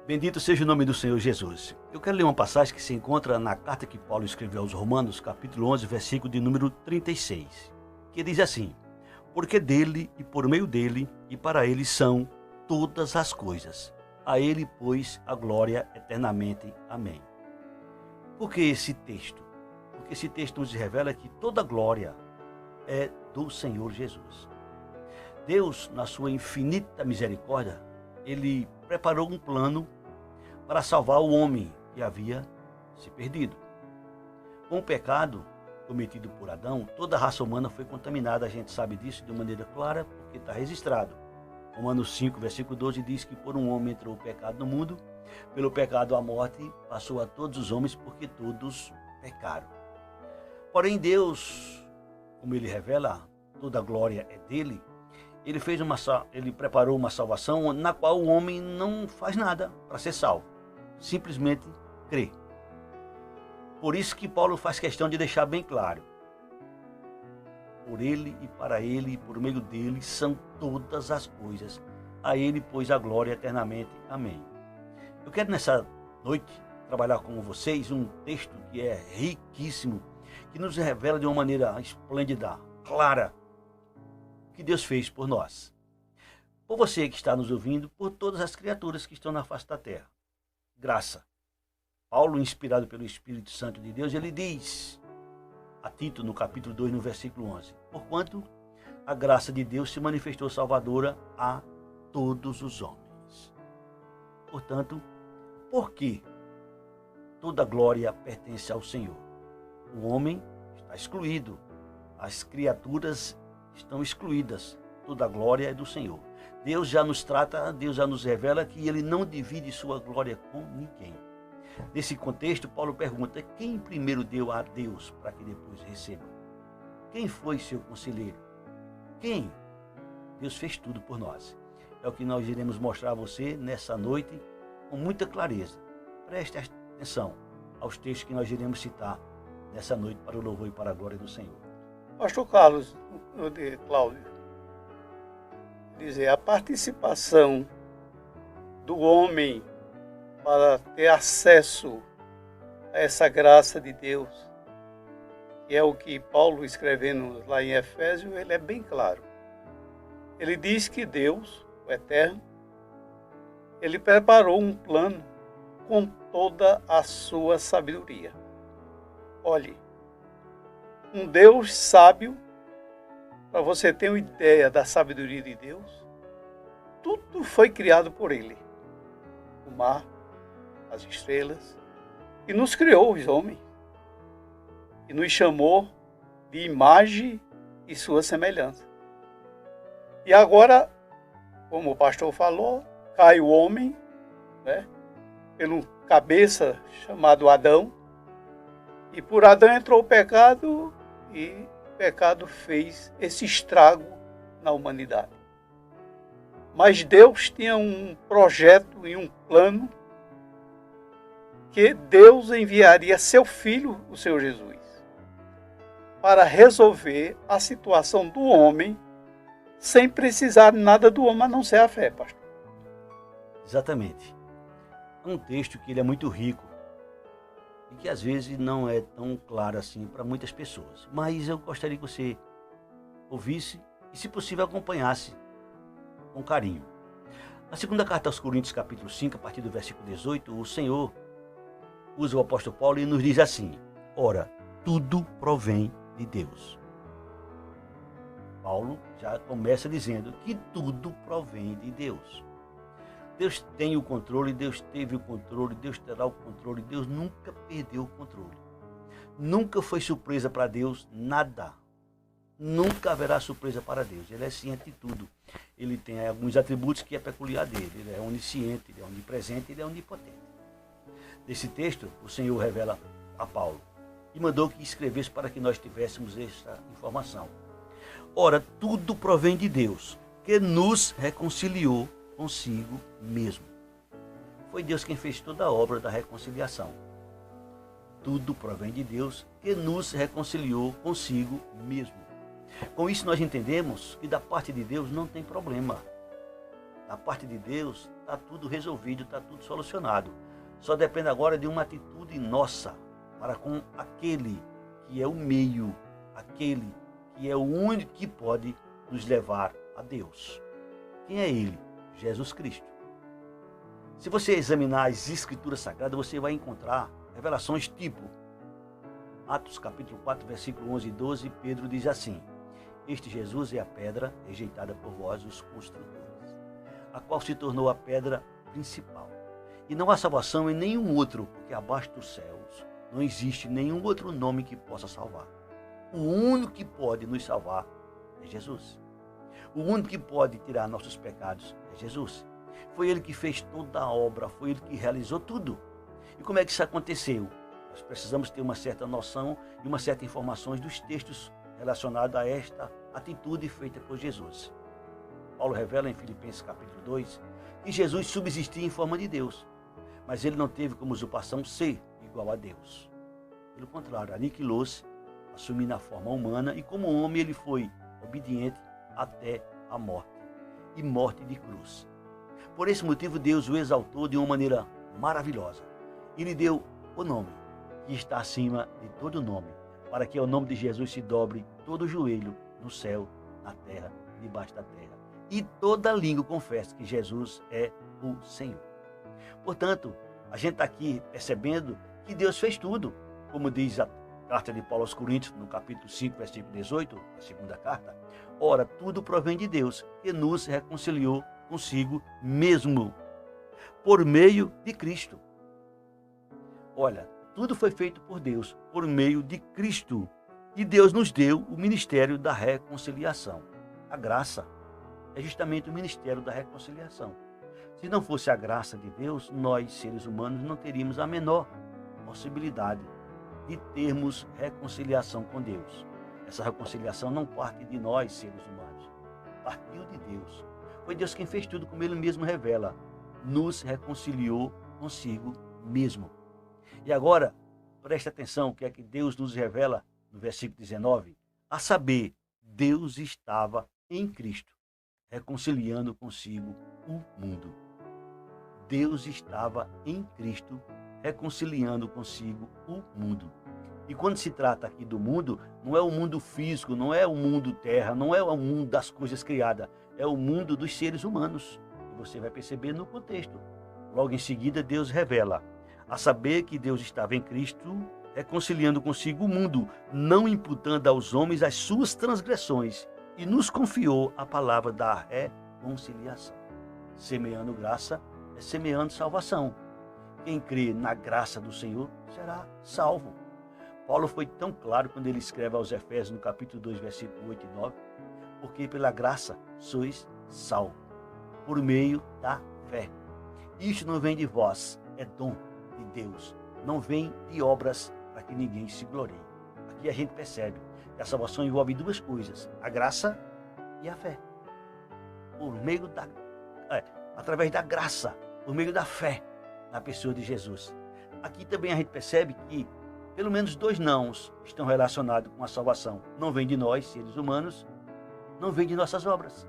Bendito seja o nome do Senhor Jesus. Eu quero ler uma passagem que se encontra na carta que Paulo escreveu aos Romanos, capítulo 11, versículo de número 36, que diz assim: porque dele e por meio dele e para ele são todas as coisas. A ele, pois, a glória eternamente. Amém. Por que esse texto? Porque esse texto nos revela que toda glória é do Senhor Jesus. Deus, na sua infinita misericórdia, ele preparou um plano para salvar o homem que havia se perdido. Com o pecado cometido por Adão, toda a raça humana foi contaminada. A gente sabe disso de maneira clara, porque está registrado. Romanos 5, versículo 12 diz que por um homem entrou o pecado no mundo, pelo pecado a morte passou a todos os homens, porque todos pecaram. Porém Deus, como ele revela, toda a glória é dele. Ele preparou uma salvação na qual o homem não faz nada para ser salvo. Simplesmente crê. Por isso que Paulo faz questão de deixar bem claro: por ele e para ele e por meio dele são todas as coisas. A ele, pois, a glória eternamente. Amém. Eu quero nessa noite trabalhar com vocês um texto que é riquíssimo, que nos revela de uma maneira esplêndida, clara, o que Deus fez por nós. Por você que está nos ouvindo, por todas as criaturas que estão na face da terra. Graça. Paulo, inspirado pelo Espírito Santo de Deus, ele diz a Tito, no capítulo 2, no versículo 11: porquanto a graça de Deus se manifestou salvadora a todos os homens. Portanto, por que toda glória pertence ao Senhor? O homem está excluído, as criaturas estão excluídas, toda glória é do Senhor. Deus já nos trata, Deus já nos revela que ele não divide sua glória com ninguém. Nesse contexto, Paulo pergunta: quem primeiro deu a Deus para que depois receba? Quem foi seu conselheiro? Quem? Deus fez tudo por nós. É o que nós iremos mostrar a você nessa noite com muita clareza. Preste atenção aos textos que nós iremos citar nessa noite para o louvor e para a glória do Senhor. Pastor Carlos, Cláudio, dizer, a participação do homem para ter acesso a essa graça de Deus, que é o que Paulo, escrevendo lá em Efésios, ele é bem claro. Ele diz que Deus, o Eterno, ele preparou um plano com toda a sua sabedoria. Olhe, um Deus sábio, para você ter uma ideia da sabedoria de Deus, tudo foi criado por ele. O mar, as estrelas, e nos criou os homens, e nos chamou de imagem e sua semelhança. E agora, como o pastor falou, cai o homem, né, pelo cabeça chamado Adão, e por Adão entrou o pecado, e o pecado fez esse estrago na humanidade. Mas Deus tinha um projeto e um plano que Deus enviaria seu Filho, o Senhor Jesus, para resolver a situação do homem sem precisar nada do homem a não ser a fé, pastor. Exatamente. É um texto que ele é muito rico e que às vezes não é tão claro assim para muitas pessoas. Mas eu gostaria que você ouvisse e, se possível, acompanhasse com carinho. Na segunda carta aos Coríntios, capítulo 5, a partir do versículo 18, o Senhor usa o apóstolo Paulo e nos diz assim: ora, tudo provém de Deus. Paulo já começa dizendo que tudo provém de Deus. Deus tem o controle, Deus teve o controle, Deus terá o controle, Deus nunca perdeu o controle. Nunca foi surpresa para Deus nada. Nunca haverá surpresa para Deus. Ele é ciente de tudo. Ele tem alguns atributos que é peculiar dele. Ele é onisciente, ele é onipresente, ele é onipotente. Nesse texto, o Senhor revela a Paulo e mandou que escrevesse para que nós tivéssemos esta informação. Ora, tudo provém de Deus, que nos reconciliou consigo mesmo. Foi Deus quem fez toda a obra da reconciliação. Tudo provém de Deus, que nos reconciliou consigo mesmo. Com isso nós entendemos que da parte de Deus não tem problema. Da parte de Deus está tudo resolvido, está tudo solucionado. Só depende agora de uma atitude nossa para com aquele que é o meio, aquele que é o único que pode nos levar a Deus. Quem é Ele? Jesus Cristo. Se você examinar as Escrituras Sagradas, você vai encontrar revelações tipo Atos capítulo 4, versículo 11 e 12, Pedro diz assim: este Jesus é a pedra rejeitada por vós, os construtores, a qual se tornou a pedra principal. E não há salvação em nenhum outro, porque abaixo dos céus não existe nenhum outro nome que possa salvar. O único que pode nos salvar é Jesus. O único que pode tirar nossos pecados é Jesus. Foi Ele que fez toda a obra, foi Ele que realizou tudo. E como é que isso aconteceu? Nós precisamos ter uma certa noção e uma certa informações dos textos relacionados a esta atitude feita por Jesus. Paulo revela em Filipenses capítulo 2 que Jesus subsistia em forma de Deus, mas ele não teve como usurpação ser igual a Deus. Pelo contrário, aniquilou-se, assumindo a forma humana, e como homem ele foi obediente até a morte, e morte de cruz. Por esse motivo Deus o exaltou de uma maneira maravilhosa e lhe deu o nome que está acima de todo nome, para que ao nome de Jesus se dobre todo o joelho no céu, na terra e debaixo da terra, e toda língua confesse que Jesus é o Senhor. Portanto, a gente está aqui percebendo que Deus fez tudo, como diz a carta de Paulo aos Coríntios, no capítulo 5, versículo 18, a segunda carta. Ora, tudo provém de Deus, que nos reconciliou consigo mesmo, por meio de Cristo. Olha, tudo foi feito por Deus, por meio de Cristo. E Deus nos deu o ministério da reconciliação. A graça é justamente o ministério da reconciliação. Se não fosse a graça de Deus, nós, seres humanos, não teríamos a menor possibilidade de termos reconciliação com Deus. Essa reconciliação não parte de nós, seres humanos. Partiu de Deus. Foi Deus quem fez tudo, como Ele mesmo revela. Nos reconciliou consigo mesmo. E agora, preste atenção o que é que Deus nos revela no versículo 19. A saber, Deus estava em Cristo, reconciliando consigo o mundo. Deus estava em Cristo, reconciliando consigo o mundo. E quando se trata aqui do mundo, não é o mundo físico, não é o mundo terra, não é o mundo das coisas criadas, é o mundo dos seres humanos. E você vai perceber no contexto. Logo em seguida, Deus revela, a saber que Deus estava em Cristo, reconciliando consigo o mundo, não imputando aos homens as suas transgressões, e nos confiou a palavra da reconciliação. Semeando graça é semeando salvação. Quem crê na graça do Senhor será salvo. Paulo foi tão claro quando ele escreve aos Efésios no capítulo 2, versículo 8 e 9, porque pela graça sois salvos, por meio da fé. Isto não vem de vós, é dom de Deus, não vem de obras para que ninguém se glorie. Aqui a gente percebe que a salvação envolve duas coisas, a graça e a fé. Por meio através da graça, por meio da fé na pessoa de Jesus. Aqui também a gente percebe que pelo menos dois nãos estão relacionados com a salvação. Não vem de nós, seres humanos, não vem de nossas obras.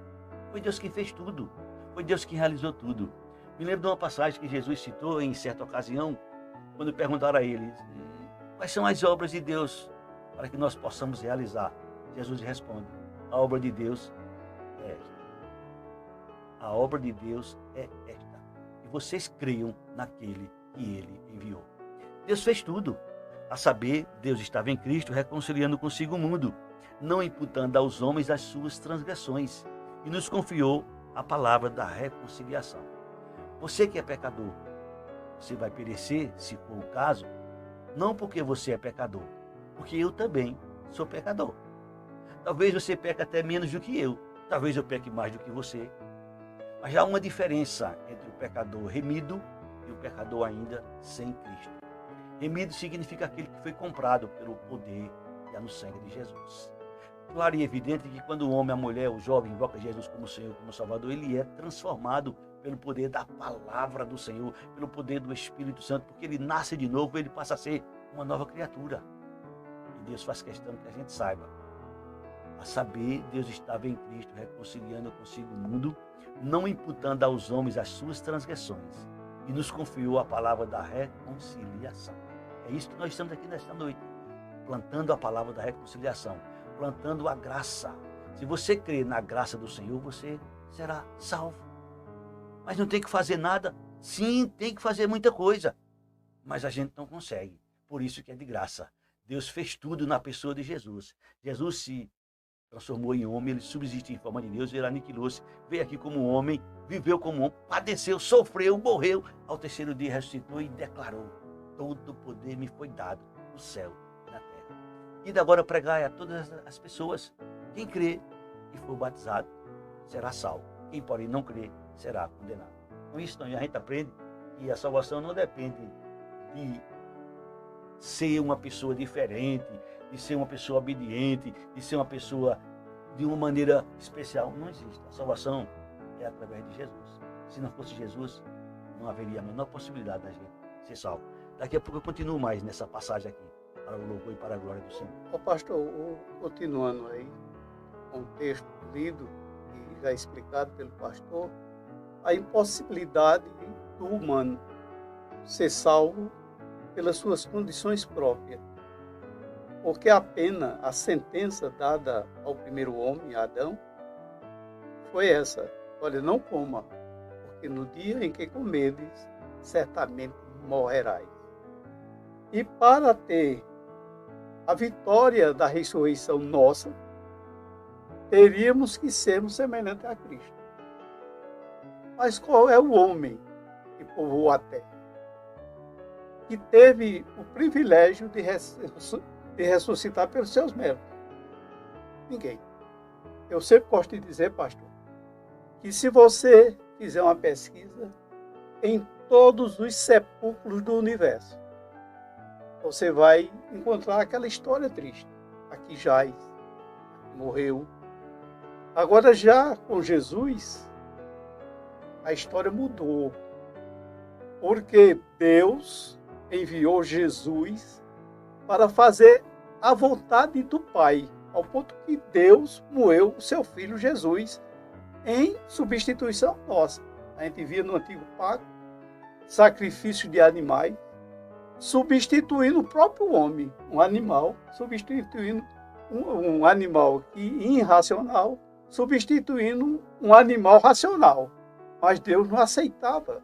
Foi Deus quem fez tudo, foi Deus quem realizou tudo. Me lembro de uma passagem que Jesus citou em certa ocasião, quando perguntaram a ele, quais são as obras de Deus para que nós possamos realizar? Jesus responde, a obra de Deus é esta. A obra de Deus é esta. E vocês creiam naquele que Ele enviou. Deus fez tudo. A saber, Deus estava em Cristo reconciliando consigo o mundo, não imputando aos homens as suas transgressões, e nos confiou a palavra da reconciliação. Você que é pecador, você vai perecer, se for o caso, não porque você é pecador, porque eu também sou pecador. Talvez você peque até menos do que eu, talvez eu peque mais do que você, mas há uma diferença entre o pecador remido e o pecador ainda sem Cristo. Remido significa aquele que foi comprado pelo poder e no sangue de Jesus. Claro e evidente que quando o homem, a mulher, o jovem invoca Jesus como Senhor, como Salvador, ele é transformado pelo poder da palavra do Senhor, pelo poder do Espírito Santo, porque ele nasce de novo, ele passa a ser uma nova criatura. E Deus faz questão que a gente saiba. A saber, Deus estava em Cristo, reconciliando consigo o mundo, não imputando aos homens as suas transgressões, e nos confiou a palavra da reconciliação. É isso que nós estamos aqui nesta noite, plantando a palavra da reconciliação, plantando a graça. Se você crer na graça do Senhor, você será salvo. Mas não tem que fazer nada? Sim, tem que fazer muita coisa, mas a gente não consegue. Por isso que é de graça. Deus fez tudo na pessoa de Jesus. Jesus se transformou em homem, ele subsistiu em forma de Deus, ele aniquilou-se, veio aqui como homem, viveu como homem, padeceu, sofreu, morreu. Ao terceiro dia ressuscitou e declarou: todo o poder me foi dado no céu e na terra. E de agora pregai a todas as pessoas. Quem crê e for batizado será salvo. Quem, porém, não crê será condenado. Com isso, a gente aprende que a salvação não depende de ser uma pessoa diferente, de ser uma pessoa obediente, de ser uma pessoa de uma maneira especial. Não existe. A salvação é através de Jesus. Se não fosse Jesus, não haveria a menor possibilidade da gente ser salvo. Daqui a pouco eu continuo mais nessa passagem aqui, para o louvor e para a glória do Senhor. Pastor, continuando aí, com o texto lido e já explicado pelo pastor, a impossibilidade do humano ser salvo pelas suas condições próprias. Porque a pena, a sentença dada ao primeiro homem, Adão, foi essa: olha, não coma, porque no dia em que comeres, certamente morrerás. E para ter a vitória da ressurreição nossa, teríamos que sermos semelhantes a Cristo. Mas qual é o homem que povoou a terra, que teve o privilégio de ressuscitar pelos seus méritos? Ninguém. Eu sempre gosto de dizer, pastor, que se você fizer uma pesquisa em todos os sepulcros do universo, você vai encontrar aquela história triste. Aqui jaz, morreu. Agora já com Jesus, a história mudou. Porque Deus enviou Jesus para fazer a vontade do Pai, ao ponto que Deus moeu o seu Filho Jesus em substituição nossa. A gente via no Antigo Pacto sacrifício de animais, substituindo o próprio homem, um animal, substituindo um animal irracional, substituindo um animal racional. Mas Deus não aceitava,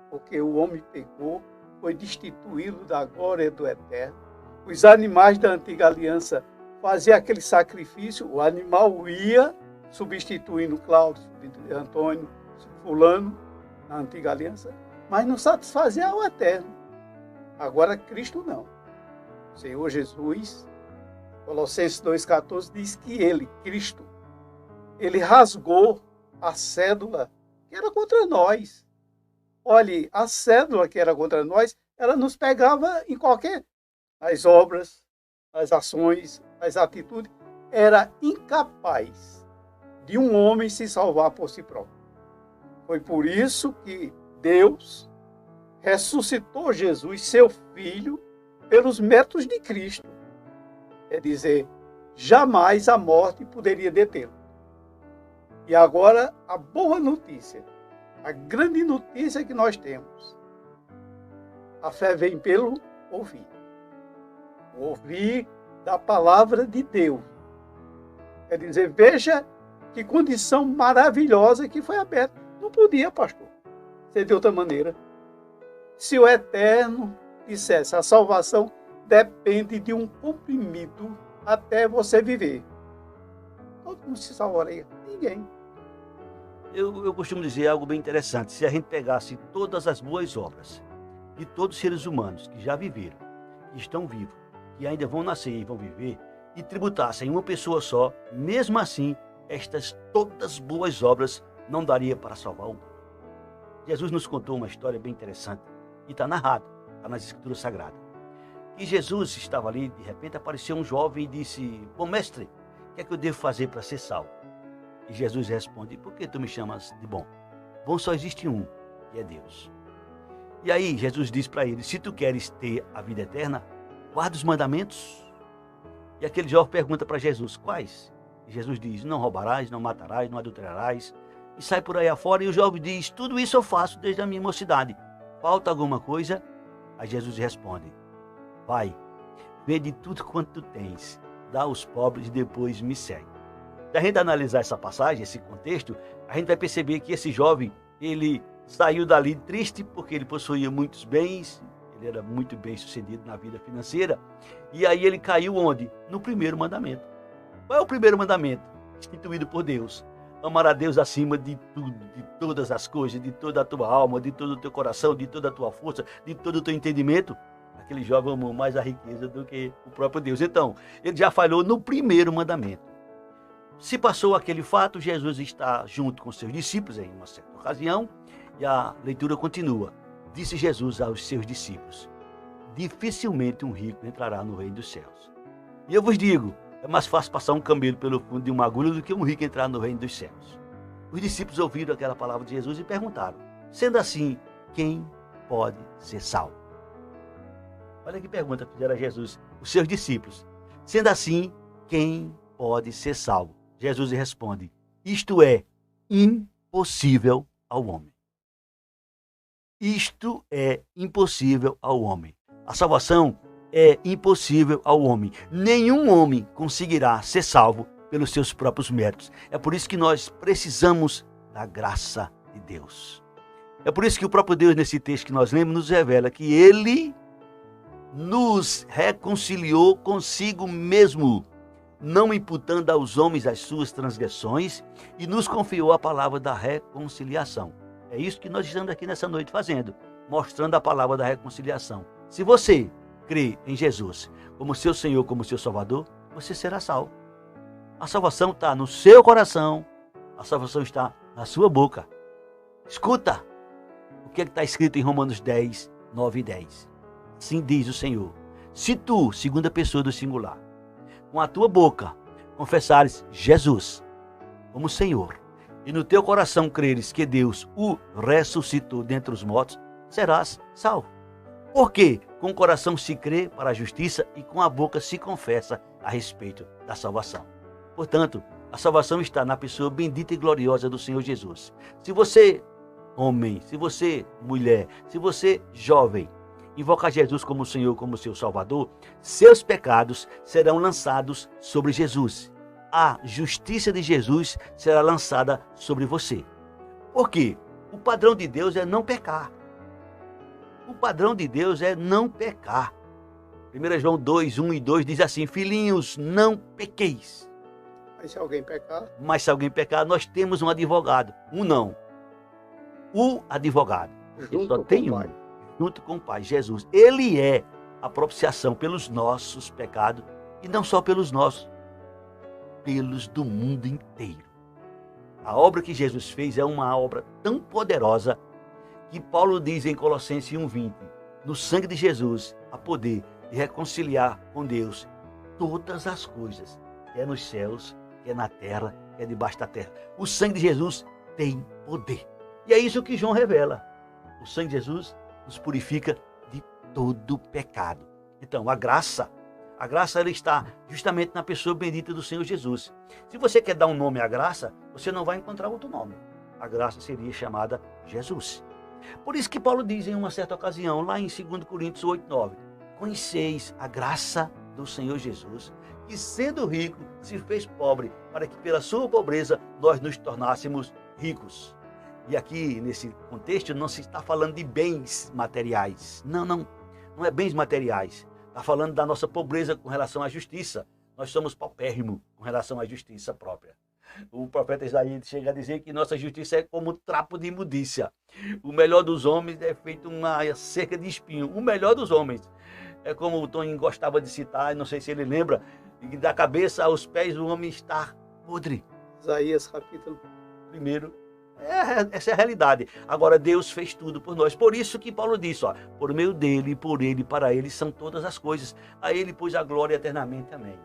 porque o homem pecou, foi destituído da glória do Eterno. Os animais da antiga aliança faziam aquele sacrifício, o animal ia, substituindo Cláudio, Antônio, fulano, na antiga aliança, mas não satisfazia o Eterno. Agora Cristo não. O Senhor Jesus, Colossenses 2,14, diz que ele, Cristo, ele rasgou a cédula que era contra nós. Olhe, a cédula que era contra nós, ela nos pegava em qualquer... As obras, as ações, as atitudes. Era incapaz de um homem se salvar por si próprio. Foi por isso que Deus ressuscitou Jesus, seu Filho, pelos méritos de Cristo. Quer dizer, jamais a morte poderia detê-lo. E agora, a boa notícia, a grande notícia que nós temos. A fé vem pelo ouvir. O ouvir da palavra de Deus. Quer dizer, veja que condição maravilhosa que foi aberta. Não podia, pastor, ser de outra maneira. Se o Eterno dissesse, a salvação depende de um comprimido até você viver. Todo mundo se salvaria? Ninguém. Eu costumo dizer algo bem interessante. Se a gente pegasse todas as boas obras de todos os seres humanos que já viveram, que estão vivos, que ainda vão nascer e vão viver, e tributassem uma pessoa só, mesmo assim, estas todas boas obras não daria para salvar o mundo. Jesus nos contou uma história bem interessante, e está narrado, está nas Escrituras Sagradas. E Jesus estava ali, de repente apareceu um jovem e disse: bom mestre, o que é que eu devo fazer para ser salvo? E Jesus responde: por que tu me chamas de bom? Bom só existe um, que é Deus. E aí Jesus diz para ele: se tu queres ter a vida eterna, guarda os mandamentos. E aquele jovem pergunta para Jesus: quais? E Jesus diz: não roubarás, não matarás, não adulterarás, e sai por aí afora. E o jovem diz: tudo isso eu faço desde a minha mocidade. Falta alguma coisa? Aí Jesus responde: vai, vende tudo quanto tu tens, dá aos pobres e depois me segue. Se a gente analisar essa passagem, esse contexto, a gente vai perceber que esse jovem, ele saiu dali triste porque ele possuía muitos bens, ele era muito bem sucedido na vida financeira, e aí ele caiu onde? No primeiro mandamento. Qual é o primeiro mandamento instituído por Deus? Amar a Deus acima de tudo, de todas as coisas, de toda a tua alma, de todo o teu coração, de toda a tua força, de todo o teu entendimento. Aquele jovem amou mais a riqueza do que o próprio Deus. Então, ele já falhou no primeiro mandamento. Se passou aquele fato, Jesus está junto com seus discípulos em uma certa ocasião, e a leitura continua. Disse Jesus aos seus discípulos: dificilmente um rico entrará no reino dos céus. E eu vos digo, é mais fácil passar um camelo pelo fundo de uma agulha do que um rico entrar no reino dos céus. Os discípulos ouviram aquela palavra de Jesus e perguntaram: sendo assim, quem pode ser salvo? Olha que pergunta fizeram a Jesus, os seus discípulos. Sendo assim, quem pode ser salvo? Jesus responde: isto é impossível ao homem. Isto é impossível ao homem. A salvação é impossível ao homem. Nenhum homem conseguirá ser salvo pelos seus próprios méritos. É por isso que nós precisamos da graça de Deus. É por isso que o próprio Deus, nesse texto que nós lemos, nos revela que Ele nos reconciliou consigo mesmo, não imputando aos homens as suas transgressões, e nos confiou a palavra da reconciliação. É isso que nós estamos aqui nessa noite fazendo, mostrando a palavra da reconciliação. Se você crê em Jesus como seu Senhor, como seu Salvador, você será salvo. A salvação está no seu coração, a salvação está na sua boca. Escuta o que está escrito em Romanos 10, 9 e 10. Assim diz o Senhor: se tu, segunda pessoa do singular, com a tua boca confessares Jesus como Senhor, e no teu coração creres que Deus o ressuscitou dentre os mortos, serás salvo. Porque com o coração se crê para a justiça e com a boca se confessa a respeito da salvação. Portanto, a salvação está na pessoa bendita e gloriosa do Senhor Jesus. Se você, homem, se você, mulher, se você, jovem, invocar Jesus como Senhor, como seu Salvador, seus pecados serão lançados sobre Jesus. A justiça de Jesus será lançada sobre você. Por quê? O padrão de Deus é não pecar. O padrão de Deus é não pecar. 1 João 2, 1 e 2 diz assim: filhinhos, não pequeis. Mas se alguém pecar? Mas se alguém pecar, nós temos um advogado. Um não. O advogado. Ele só tem um. Junto com o Pai, Jesus. Ele é a propiciação pelos nossos pecados, e não só pelos nossos, pelos do mundo inteiro. A obra que Jesus fez é uma obra tão poderosa que Paulo diz em Colossenses 1:20, no sangue de Jesus há poder de reconciliar com Deus todas as coisas, quer nos céus, quer na terra, quer debaixo da terra. O sangue de Jesus tem poder. E é isso que João revela. O sangue de Jesus nos purifica de todo pecado. Então, a graça ela está justamente na pessoa bendita do Senhor Jesus. Se você quer dar um nome à graça, você não vai encontrar outro nome. A graça seria chamada Jesus. Por isso que Paulo diz em uma certa ocasião, lá em 2 Coríntios 8:9, conheceis a graça do Senhor Jesus, que sendo rico, se fez pobre, para que pela sua pobreza nós nos tornássemos ricos. E aqui, nesse contexto, não se está falando de bens materiais. Não é bens materiais. Está falando da nossa pobreza com relação à justiça. Nós somos paupérrimos com relação à justiça própria. O profeta Isaías chega a dizer que nossa justiça é como trapo de imundícia. O melhor dos homens é feito uma cerca de espinho. O melhor dos homens. É como o Tony gostava de citar, não sei se ele lembra, que da cabeça aos pés o homem está podre. Isaías capítulo 1. Essa é a realidade. Agora Deus fez tudo por nós. Por isso que Paulo disse, por meio dele, por ele, para ele são todas as coisas. A ele pois a glória eternamente. Amém.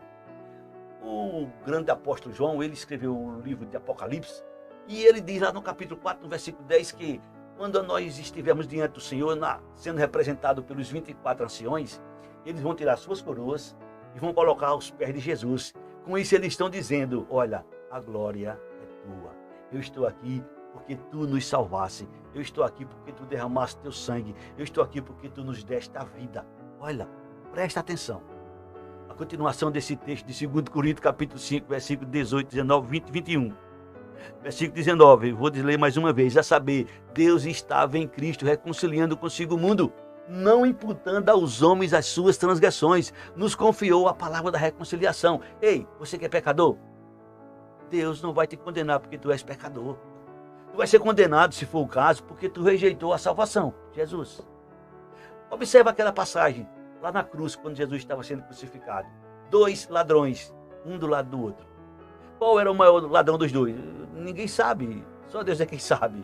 O grande apóstolo João, ele escreveu o livro de Apocalipse, e ele diz lá no capítulo 4, no versículo 10, que quando nós estivermos diante do Senhor, sendo representado pelos 24 anciões, eles vão tirar suas coroas e vão colocar aos pés de Jesus. Com isso eles estão dizendo, olha, a glória é tua. Eu estou aqui porque tu nos salvasse. Eu estou aqui porque tu derramaste teu sangue. Eu estou aqui porque tu nos deste a vida. Olha, presta atenção. A continuação desse texto de 2 Coríntios, capítulo 5, versículo 18, 19, 20 e 21. Versículo 19, vou ler mais uma vez. A saber, Deus estava em Cristo reconciliando consigo o mundo, não imputando aos homens as suas transgressões. Nos confiou a palavra da reconciliação. Ei, você que é pecador? Deus não vai te condenar porque tu és pecador. Tu vai ser condenado, se for o caso, porque tu rejeitou a salvação. Jesus. Observa aquela passagem lá na cruz, quando Jesus estava sendo crucificado. 2 ladrões, um do lado do outro. Qual era o maior ladrão dos dois? Ninguém sabe, só Deus é quem sabe.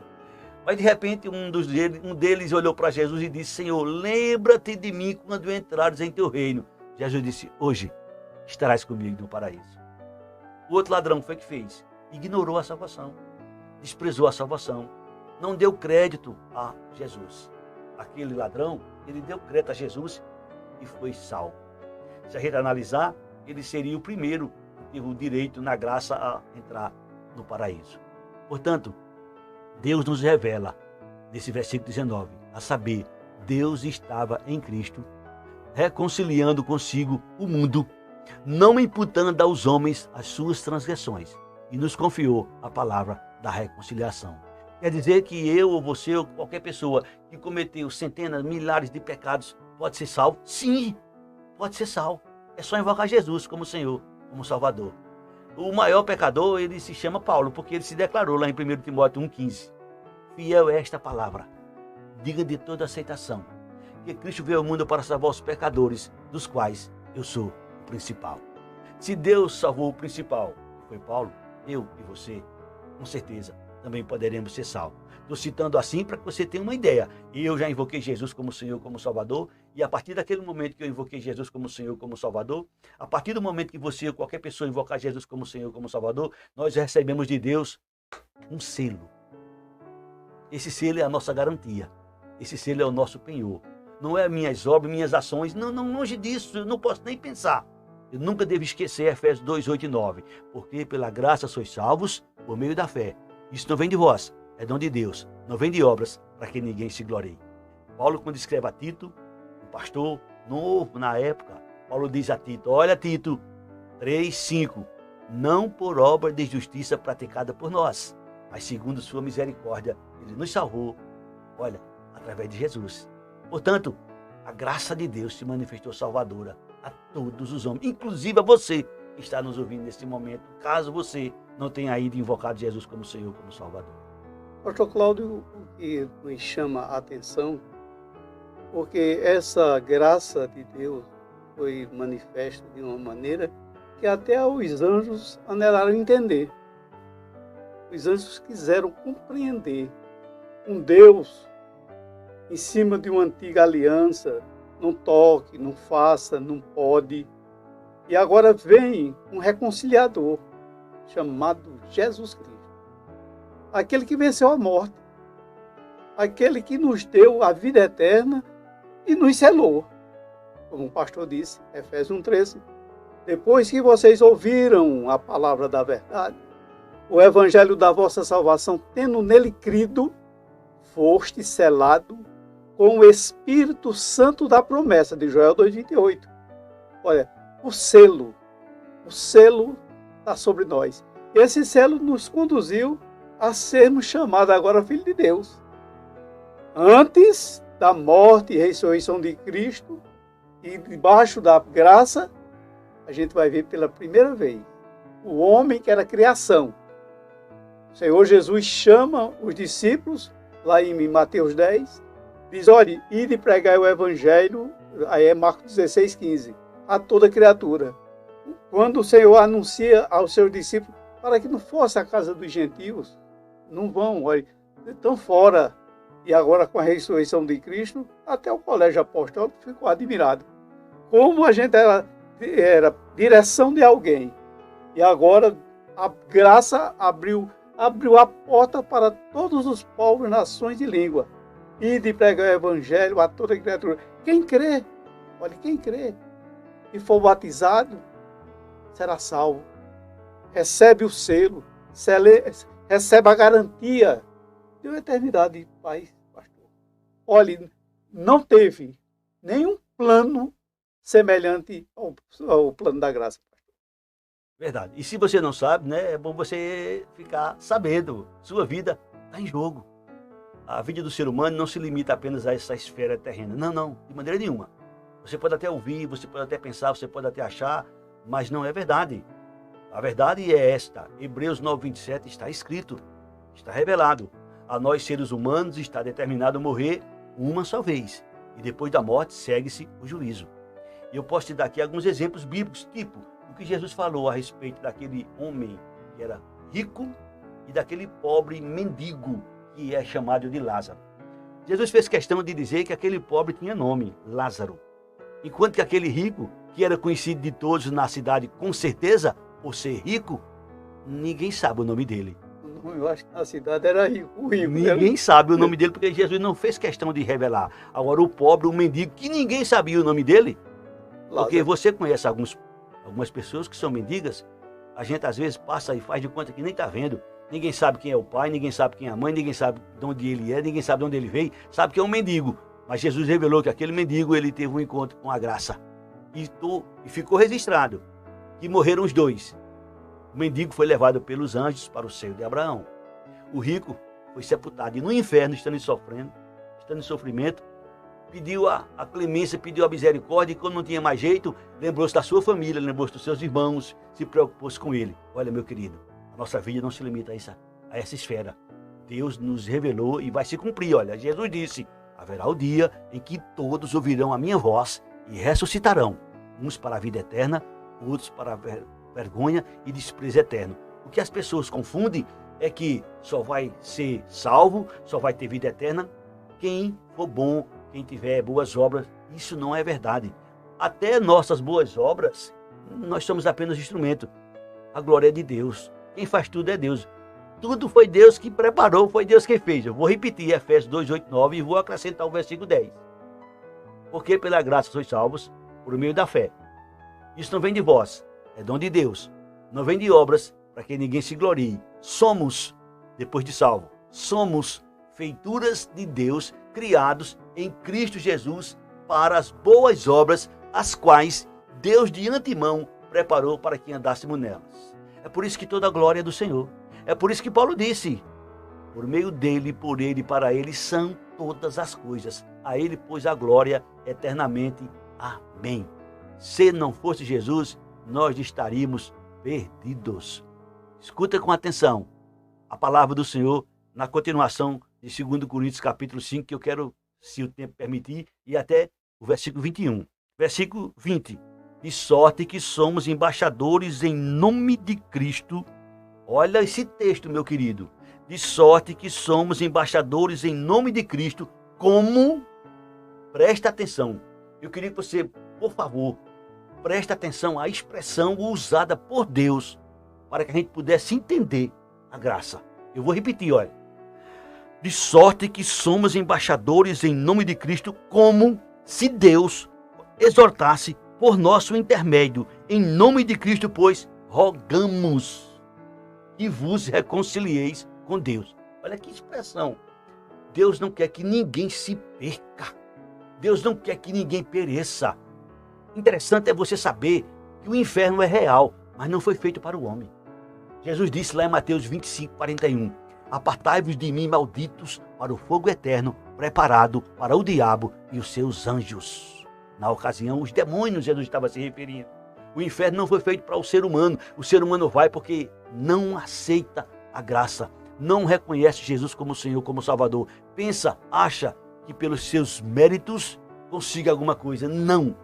Mas de repente um deles olhou para Jesus e disse: Senhor, lembra-te de mim quando entrares em teu reino. Jesus disse: hoje estarás comigo no paraíso. O outro ladrão foi o que fez? Ignorou a salvação, desprezou a salvação, não deu crédito a Jesus. Aquele ladrão, ele deu crédito a Jesus e foi salvo. Se a gente analisar, ele seria o primeiro que teve o direito na graça a entrar no paraíso. Portanto, Deus nos revela, nesse versículo 19, a saber, Deus estava em Cristo, reconciliando consigo o mundo, não imputando aos homens as suas transgressões, e nos confiou a palavra da reconciliação. Quer dizer que eu ou você ou qualquer pessoa que cometeu centenas, milhares de pecados pode ser salvo? Sim, pode ser salvo. É só invocar Jesus como Senhor, como Salvador. O maior pecador, ele se chama Paulo, porque ele se declarou lá em 1 Timóteo 1,15. Fiel é esta palavra, diga de toda aceitação, que Cristo veio ao mundo para salvar os pecadores, dos quais eu sou o principal. Se Deus salvou o principal, que foi Paulo, eu e você, com certeza, também poderemos ser salvos. Estou citando assim para que você tenha uma ideia. Eu já invoquei Jesus como Senhor, como Salvador, e a partir daquele momento que eu invoquei Jesus como Senhor, como Salvador, a partir do momento que você ou qualquer pessoa invocar Jesus como Senhor, como Salvador, nós recebemos de Deus um selo. Esse selo é a nossa garantia. Esse selo é o nosso penhor. Não é minhas obras, minhas ações. Não, longe disso, eu não posso nem pensar. Eu nunca devo esquecer Efésios 2, 8 e 9. Porque pela graça sois salvos por meio da fé. Isso não vem de vós, é dom de Deus. Não vem de obras, para que ninguém se glorie. Paulo, quando escreve a Tito, um pastor novo na época, Paulo diz a Tito: olha, Tito 3, 5. Não por obra de justiça praticada por nós, mas segundo sua misericórdia, ele nos salvou, olha, através de Jesus. Portanto, a graça de Deus se manifestou salvadora a todos os homens, inclusive a você que está nos ouvindo neste momento, caso você não tenha ainda invocado Jesus como Senhor, como Salvador. Pastor Cláudio, o que nos chama a atenção, porque essa graça de Deus foi manifesta de uma maneira que até os anjos anelaram entender. Os anjos quiseram compreender um Deus em cima de uma antiga aliança, não toque, não faça, não pode. E agora vem um reconciliador chamado Jesus Cristo. Aquele que venceu a morte, aquele que nos deu a vida eterna e nos selou. Como o pastor disse, Efésios 1,13. Depois que vocês ouviram a palavra da verdade, o evangelho da vossa salvação, tendo nele crido, foste selado com o Espírito Santo da promessa, de Joel 2,28. Olha, o selo está sobre nós. Esse selo nos conduziu a sermos chamados agora filhos de Deus. Antes da morte e ressurreição de Cristo, e debaixo da graça, a gente vai ver pela primeira vez o homem que era criação. O Senhor Jesus chama os discípulos, lá em Mateus 10, diz: olha, ide pregar o evangelho, aí é Marcos 16, 15, a toda criatura. Quando o Senhor anuncia aos seus discípulos para que não fosse a casa dos gentios, não vão, olha, estão fora. E agora com a ressurreição de Cristo, até o colégio apostólico ficou admirado. Como a gente era direção de alguém. E agora a graça abriu a porta para todos os povos, nações e língua. E de pregar o evangelho a toda criatura. Quem crê, olha, quem crê e for batizado, será salvo. Recebe o selo, recebe a garantia deu eternidade, Pai, pastor. Olhe, não teve nenhum plano semelhante ao plano da graça. Verdade. E se você não sabe, né, é bom você ficar sabendo. Sua vida está em jogo. A vida do ser humano não se limita apenas a essa esfera terrena. Não, não, de maneira nenhuma. Você pode até ouvir, você pode até pensar, você pode até achar, mas não é verdade. A verdade é esta. Hebreus 9:27 está escrito, está revelado. A nós, seres humanos, está determinado morrer uma só vez. E depois da morte segue-se o juízo. E eu posso te dar aqui alguns exemplos bíblicos, tipo o que Jesus falou a respeito daquele homem que era rico e daquele pobre mendigo que é chamado de Lázaro. Jesus fez questão de dizer que aquele pobre tinha nome, Lázaro. Enquanto que aquele rico, que era conhecido de todos na cidade com certeza, por ser rico, ninguém sabe o nome dele. Eu acho que na cidade era rico. Ninguém sabe o nome dele, porque Jesus não fez questão de revelar. Agora o pobre, o mendigo, que ninguém sabia o nome dele, porque você conhece algumas pessoas que são mendigas, a gente às vezes passa e faz de conta que nem está vendo. Ninguém sabe quem é o pai, ninguém sabe quem é a mãe, ninguém sabe de onde ele é, ninguém sabe de onde ele veio, sabe que é um mendigo. Mas Jesus revelou que aquele mendigo, ele teve um encontro com a graça. E ficou registrado que morreram os dois. O mendigo foi levado pelos anjos para o seio de Abraão. O rico foi sepultado e no inferno, estando sofrendo, estando em sofrimento, pediu a clemência, pediu a misericórdia, e quando não tinha mais jeito, lembrou-se da sua família, lembrou-se dos seus irmãos, se preocupou-se com ele. Olha, meu querido, a nossa vida não se limita a essa esfera. Deus nos revelou e vai se cumprir. Olha, Jesus disse, haverá o dia em que todos ouvirão a minha voz e ressuscitarão, uns para a vida eterna, outros para a vergonha e desprezo eterno. O que as pessoas confundem é que só vai ser salvo, só vai ter vida eterna quem for bom, quem tiver boas obras. Isso não é verdade. Até nossas boas obras, nós somos apenas instrumento. A glória é de Deus. Quem faz tudo é Deus. Tudo foi Deus que preparou, foi Deus que fez. Eu vou repetir Efésios 2:8-9 e vou acrescentar o versículo 10. Porque pela graça sois salvos por meio da fé. Isso não vem de vós, é dom de Deus. Não vem de obras para que ninguém se glorie. Somos, depois de salvo, somos feituras de Deus, criados em Cristo Jesus para as boas obras, as quais Deus de antemão preparou para que andássemos nelas. É por isso que toda a glória é do Senhor. É por isso que Paulo disse, por meio dele, por ele e para ele são todas as coisas. A ele, pois, a glória eternamente. Amém. Se não fosse Jesus, nós estaríamos perdidos. Escuta com atenção a palavra do Senhor na continuação de 2 Coríntios capítulo 5, que eu quero, se o tempo permitir, e até o versículo 21. Versículo 20. De sorte que somos embaixadores em nome de Cristo. Olha esse texto, meu querido. De sorte que somos embaixadores em nome de Cristo, como... Presta atenção. Eu queria que você, por favor, preste atenção à expressão usada por Deus para que a gente pudesse entender a graça. Eu vou repetir, olha. De sorte que somos embaixadores em nome de Cristo, como se Deus exortasse por nosso intermédio. Em nome de Cristo, pois, rogamos que vos reconcilieis com Deus. Olha que expressão. Deus não quer que ninguém se perca. Deus não quer que ninguém pereça. Interessante é você saber que o inferno é real, mas não foi feito para o homem. Jesus disse lá em Mateus 25:41, apartai-vos de mim, malditos, para o fogo eterno, preparado para o diabo e os seus anjos. Na ocasião, os demônios, Jesus estava se referindo. O inferno não foi feito para o ser humano vai porque não aceita a graça, não reconhece Jesus como Senhor, como Salvador. Pensa, acha que pelos seus méritos consiga alguma coisa. Não,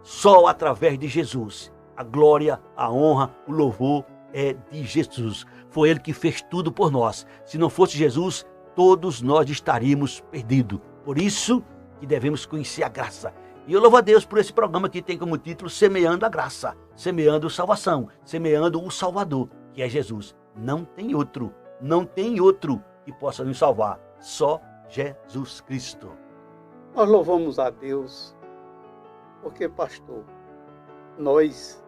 só através de Jesus. A glória, a honra, o louvor é de Jesus. Foi Ele que fez tudo por nós. Se não fosse Jesus, todos nós estaríamos perdidos. Por isso que devemos conhecer a graça. E eu louvo a Deus por esse programa que tem como título Semeando a Graça, semeando salvação, semeando o Salvador, que é Jesus. Não tem outro que possa nos salvar, só Jesus Cristo. Nós louvamos a Deus, porque, pastor, nós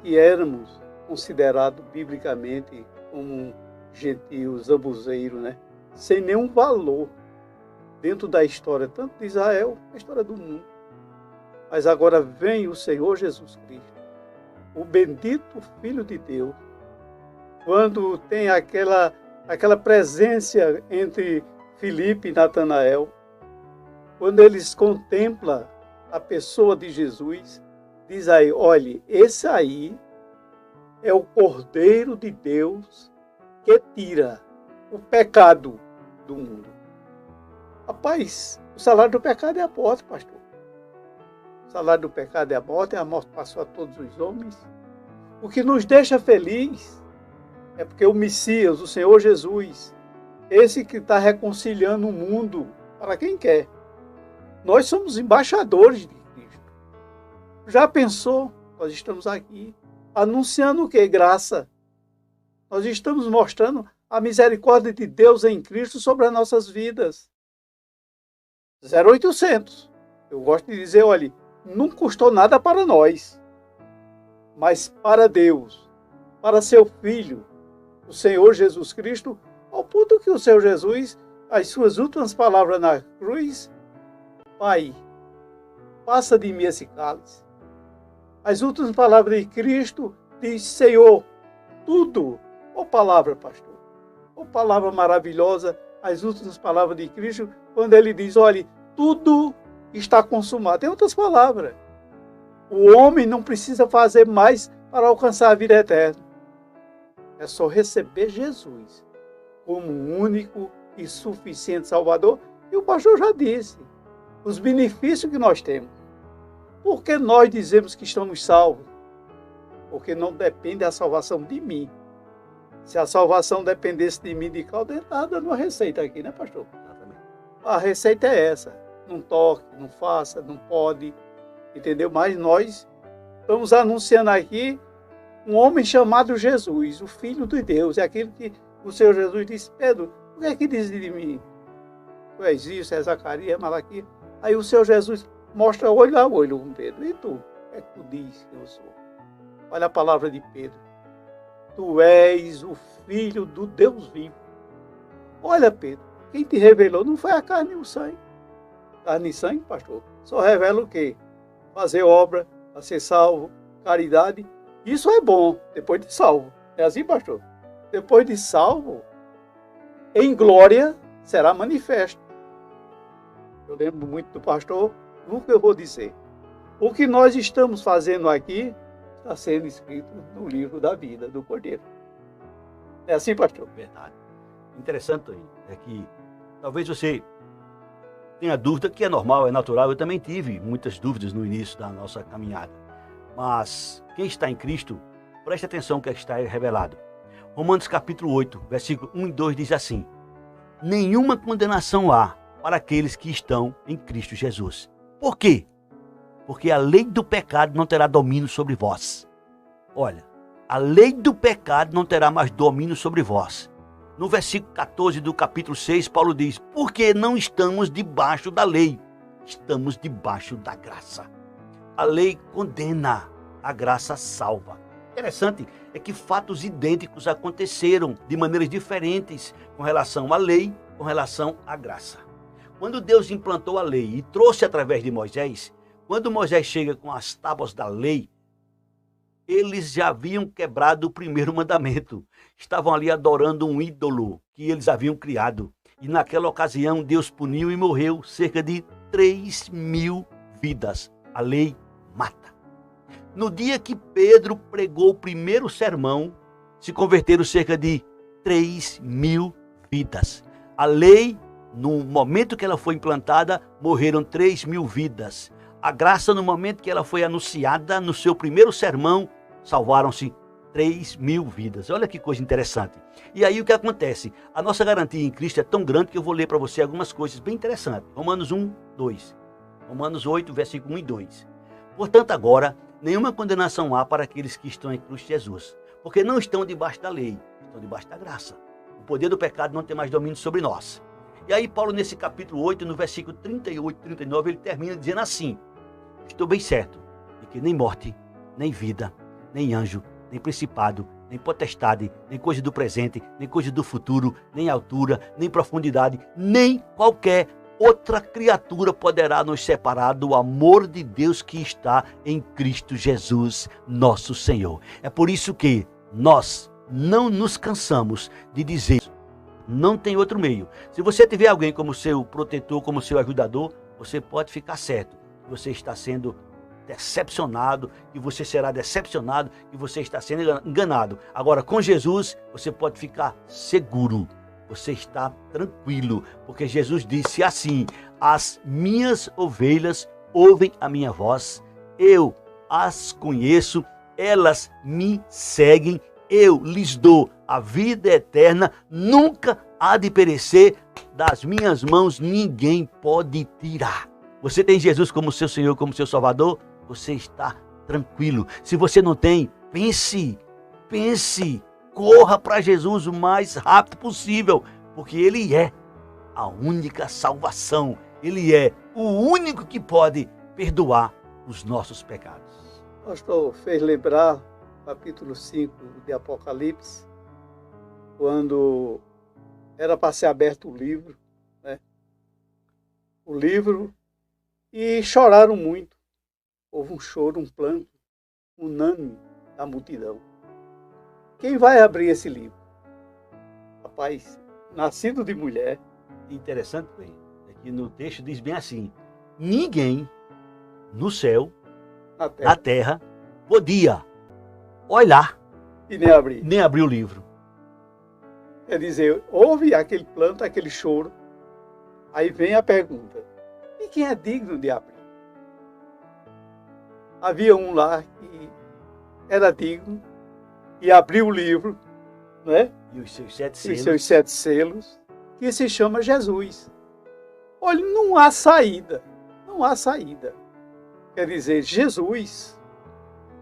que éramos considerados biblicamente como um gentio zambuzeiro, né? sem nenhum valor dentro da história, tanto de Israel, a história do mundo. Mas agora vem o Senhor Jesus Cristo, o bendito Filho de Deus, quando tem aquela presença entre Filipe e Natanael, quando eles contemplam a pessoa de Jesus, diz aí, olhe, esse aí é o Cordeiro de Deus que tira o pecado do mundo. Rapaz, o salário do pecado é a morte, pastor. O salário do pecado é a morte passou a todos os homens. O que nos deixa feliz é porque o Messias, o Senhor Jesus, esse que está reconciliando o mundo para quem quer. Nós somos embaixadores de Cristo. Já pensou? Nós estamos aqui anunciando o quê? Graça. Nós estamos mostrando a misericórdia de Deus em Cristo sobre as nossas vidas. 0800. Eu gosto de dizer, olha, não custou nada para nós, mas para Deus, para seu Filho, o Senhor Jesus Cristo, ao ponto que o Senhor Jesus, as suas últimas palavras na cruz, Pai, passa de mim esse cálice. As últimas palavras de Cristo diz, Senhor, tudo. Ô palavra, pastor, ô palavra maravilhosa, as últimas palavras de Cristo, quando ele diz, olha, tudo está consumado. Tem outras palavras. O homem não precisa fazer mais para alcançar a vida eterna. É só receber Jesus como único e suficiente Salvador. E o pastor já disse, os benefícios que nós temos. Por que nós dizemos que estamos salvos? Porque não depende da salvação de mim. Se a salvação dependesse de mim, de Cláudio, está dando uma receita aqui, né, pastor? A receita é essa. Não toque, não faça, não pode, entendeu? Mas nós estamos anunciando aqui um homem chamado Jesus, o Filho de Deus. É aquele que o Senhor Jesus disse, Pedro, o que é que diz de mim? Tu és isso, é Zacarias, é Malaquias. Aí o Senhor Jesus mostra olho a olho com Pedro. E tu? O que é que tu diz que eu sou? Olha a palavra de Pedro. Tu és o Filho do Deus vivo. Olha, Pedro, quem te revelou não foi a carne e o sangue. Carne e sangue, pastor, só revela o quê? Fazer obra, a ser salvo, caridade. Isso é bom, depois de salvo. É assim, pastor? Depois de salvo, em glória, será manifesto. Eu lembro muito do pastor, nunca eu vou dizer. O que nós estamos fazendo aqui está sendo escrito no livro da vida do Cordeiro. É assim, pastor? Verdade. Interessante é que talvez você tenha dúvida, que é normal, é natural. Eu também tive muitas dúvidas no início da nossa caminhada. Mas quem está em Cristo, preste atenção que está revelado. Romanos capítulo 8, versículo 1 e 2 diz assim: nenhuma condenação há para aqueles que estão em Cristo Jesus. Por quê? Porque a lei do pecado não terá domínio sobre vós. Olha, a lei do pecado não terá mais domínio sobre vós. No versículo 14 do capítulo 6, Paulo diz, porque não estamos debaixo da lei, estamos debaixo da graça. A lei condena, a graça salva. Interessante é que fatos idênticos aconteceram de maneiras diferentes com relação à lei, com relação à graça. Quando Deus implantou a lei e trouxe através de Moisés, quando Moisés chega com as tábuas da lei, eles já haviam quebrado o primeiro mandamento. Estavam ali adorando um ídolo que eles haviam criado. E naquela ocasião Deus puniu e morreu cerca de 3.000 vidas. A lei mata. No dia que Pedro pregou o primeiro sermão, se converteram cerca de 3.000 vidas. A lei, no momento que ela foi implantada, morreram 3.000 vidas. A graça, no momento que ela foi anunciada, no seu primeiro sermão, salvaram-se 3.000 vidas. Olha que coisa interessante. E aí o que acontece? A nossa garantia em Cristo é tão grande que eu vou ler para você algumas coisas bem interessantes. Romanos 1, 2. Romanos 8, versículo 1 e 2. Portanto, agora, nenhuma condenação há para aqueles que estão em Cristo Jesus, porque não estão debaixo da lei, estão debaixo da graça. O poder do pecado não tem mais domínio sobre nós. E aí Paulo, nesse capítulo 8, no versículo 38 e 39, ele termina dizendo assim: estou bem certo de que nem morte, nem vida, nem anjo, nem principado, nem potestade, nem coisa do presente, nem coisa do futuro, nem altura, nem profundidade, nem qualquer outra criatura poderá nos separar do amor de Deus que está em Cristo Jesus, nosso Senhor. É por isso que nós não nos cansamos de dizer, não tem outro meio. Se você tiver alguém como seu protetor, como seu ajudador, você pode ficar certo que você está sendo decepcionado, que você será decepcionado, que você está sendo enganado. Agora, com Jesus, você pode ficar seguro. Você está tranquilo, porque Jesus disse assim: as minhas ovelhas ouvem a minha voz, eu as conheço, elas me seguem, eu lhes dou a vida eterna, nunca há de perecer, das minhas mãos ninguém pode tirar. Você tem Jesus como seu Senhor, como seu Salvador? Você está tranquilo. Se você não tem, pense, corra para Jesus o mais rápido possível, porque Ele é a única salvação. Ele é o único que pode perdoar os nossos pecados. O pastor fez lembrar capítulo 5 de Apocalipse, quando era para ser aberto o livro, né? O livro, e choraram muito. Houve um choro, um planto unânime da multidão. Quem vai abrir esse livro? Rapaz, nascido de mulher. Interessante, bem, aqui no texto diz bem assim: ninguém no céu, na terra podia olhar e nem abrir o livro. Quer dizer, houve aquele planto, aquele choro. Aí vem a pergunta: e quem é digno de abrir? Havia um lá que era digno e abriu o livro, né? E os seus 7 selos. E seus 7 selos, que se chama Jesus. Olha, não há saída. Não há saída. Quer dizer, Jesus,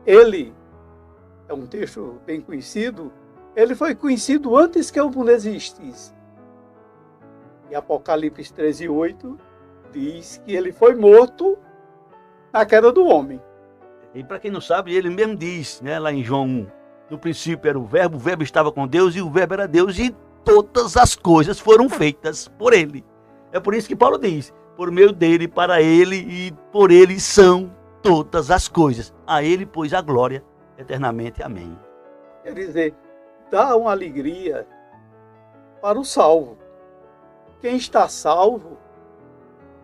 ele, é um texto bem conhecido, ele foi conhecido antes que o mundo existisse. E Apocalipse 13:8 diz que ele foi morto na queda do homem. E para quem não sabe, ele mesmo diz, né, lá em João 1, no princípio era o verbo estava com Deus e o verbo era Deus e todas as coisas foram feitas por ele. É por isso que Paulo diz, por meio dele, para ele e por ele são todas as coisas. A ele, pois, a glória eternamente. Amém. Quer dizer, dá uma alegria para o salvo. Quem está salvo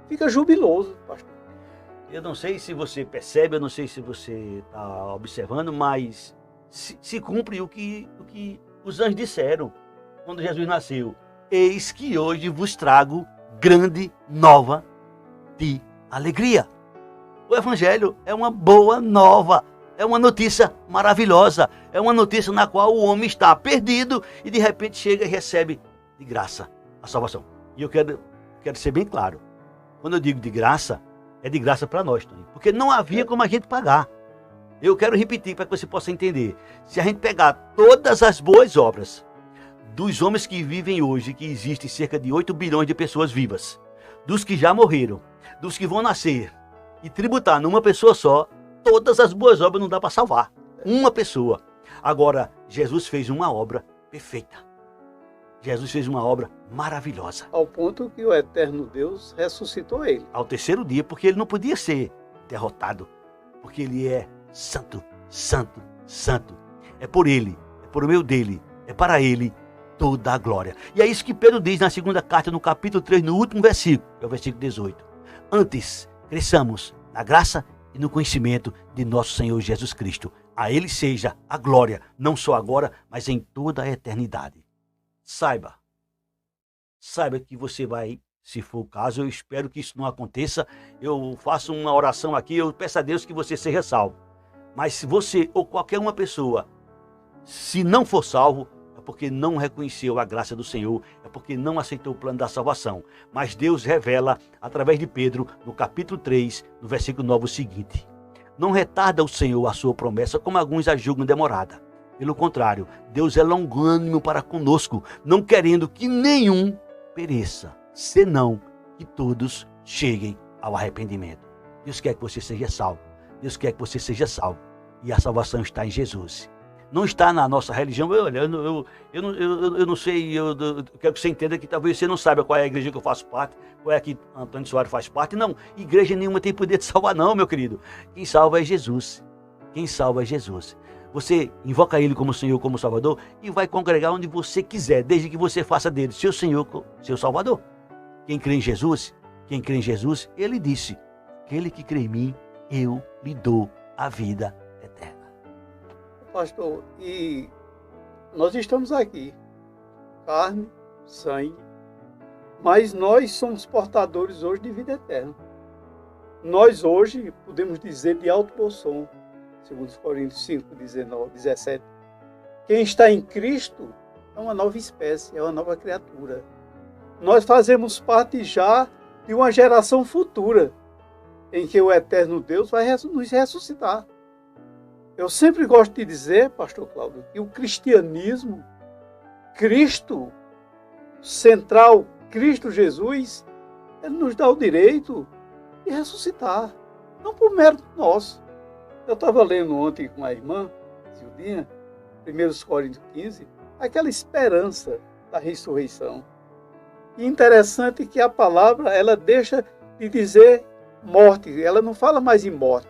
fica jubiloso, pastor. Eu não sei se você percebe, eu não sei se você está observando, mas se cumpre o que os anjos disseram quando Jesus nasceu. Eis que hoje vos trago grande nova de alegria. O Evangelho é uma boa nova, é uma notícia maravilhosa, é uma notícia na qual o homem está perdido e de repente chega e recebe de graça a salvação. E eu quero ser bem claro, quando eu digo de graça, é de graça para nós, Tony, porque não havia como a gente pagar. Eu quero repetir para que você possa entender. Se a gente pegar todas as boas obras dos homens que vivem hoje, que existem cerca de 8 bilhões de pessoas vivas, dos que já morreram, dos que vão nascer, e tributar numa pessoa só, todas as boas obras não dá para salvar. Uma pessoa. Agora, Jesus fez uma obra perfeita. Jesus fez uma obra maravilhosa. Ao ponto que o eterno Deus ressuscitou ele. Ao terceiro dia, porque ele não podia ser derrotado. Porque ele é santo, santo, santo. É por ele, é por meio dele, é para ele toda a glória. E é isso que Pedro diz na segunda carta, no capítulo 3, no último versículo, que é o versículo 18. Antes, cresçamos na graça e no conhecimento de nosso Senhor Jesus Cristo. A ele seja a glória, não só agora, mas em toda a eternidade. Saiba que você vai, se for o caso, eu espero que isso não aconteça, eu faço uma oração aqui, eu peço a Deus que você seja salvo. Mas se você ou qualquer uma pessoa, se não for salvo, é porque não reconheceu a graça do Senhor, é porque não aceitou o plano da salvação. Mas Deus revela, através de Pedro, no capítulo 3, no versículo 9, o seguinte: não retarda o Senhor a sua promessa, como alguns a julgam demorada. Pelo contrário, Deus é longânimo para conosco, não querendo que nenhum pereça, senão que todos cheguem ao arrependimento. Deus quer que você seja salvo. Deus quer que você seja salvo. E a salvação está em Jesus. não está na nossa religião. Olha, eu não sei, eu quero que você entenda que talvez você não saiba qual é a igreja que eu faço parte, qual é a que Antônio Soares faz parte. Não, igreja nenhuma tem poder de salvar não, meu querido. Quem salva é Jesus. Quem salva é Jesus. Você invoca Ele como Senhor, como Salvador e vai congregar onde você quiser, desde que você faça dele seu Senhor, seu Salvador. Quem crê em Jesus, Ele disse, aquele que crê em mim, eu lhe dou a vida eterna. Pastor, e nós estamos aqui, carne, sangue, mas nós somos portadores hoje de vida eterna. Nós hoje podemos dizer de alto bom som, segundo Coríntios 5, 19, 17, quem está em Cristo é uma nova espécie, é uma nova criatura. Nós fazemos parte já de uma geração futura, em que o eterno Deus vai nos ressuscitar. Eu sempre gosto de dizer, pastor Cláudio, que o cristianismo, Cristo central, Cristo Jesus, ele nos dá o direito de ressuscitar, não por mérito nosso. Eu estava lendo ontem com a irmã, Zildinha, 1 Coríntios 15, aquela esperança da ressurreição. E interessante que a palavra, ela deixa de dizer morte, ela não fala mais em morte,